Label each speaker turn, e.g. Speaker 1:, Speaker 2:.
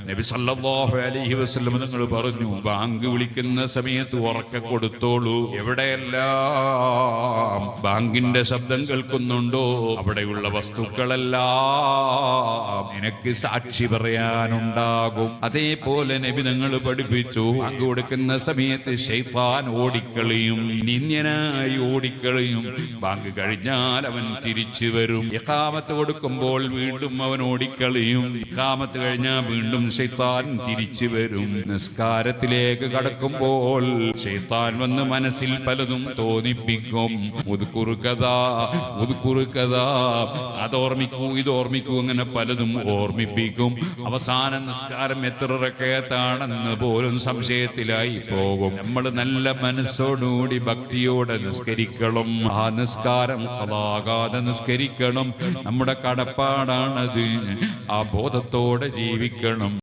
Speaker 1: നബി സല്ലല്ലാഹു അലൈഹി വസല്ലം തങ്ങൾ പറഞ്ഞു, ബാങ്ക് വിളിക്കുന്ന സമയത്ത് ഉറക്കെ കൊടുത്തോളൂ. എവിടെയെല്ലാം ബാങ്കിന്റെ ശബ്ദം കേൾക്കുന്നുണ്ടോ അവിടെയുള്ള വസ്തുക്കളെല്ലാം നിനക്ക് സാക്ഷി പറയാനുണ്ടാകും. അതേപോലെ നബി തങ്ങൾ പഠിപ്പിച്ചു, ബാങ്ക് കൊടുക്കുന്ന സമയത്ത് ശൈത്താൻ ഓടിക്കളിയും, നിന്ദ്യനായി ഓടിക്കളിയും. ബാങ്ക് കഴിഞ്ഞാൽ അവൻ തിരിച്ചു വരും. ഇഖാമത്ത് കൊടുക്കുമ്പോൾ വീണ്ടും അവൻ ഓടിക്കളിയും. ഇഖാമത്ത് കഴിഞ്ഞാൽ വീണ്ടും ശൈത്താൻ തിരിച്ചു വരും. നിസ്കാരത്തിലേക്ക് കടക്കുമ്പോൾ ശൈത്താൻ വന്ന് മനസ്സിൽ പലതും തോന്നിപ്പിക്കും. അതോർമ്മിക്കൂ, ഇതോർമ്മിക്കൂ, അങ്ങനെ പലതും ഓർമ്മിപ്പിക്കും. അവസാന നിസ്കാരം എത്ര റക്അത്താണെന്ന് പോലും സംശയത്തിലായി പോകും. നമ്മൾ നല്ല മനസ്സോടുകൂടി ഭക്തിയോടെ നിസ്കരിക്കണം. ആ നിസ്കാരം ഖളാകാതെ നിസ്കരിക്കണം. നമ്മുടെ കടപ്പാടാണത്. ആ ബോധത്തോടെ ജീവിക്കണം.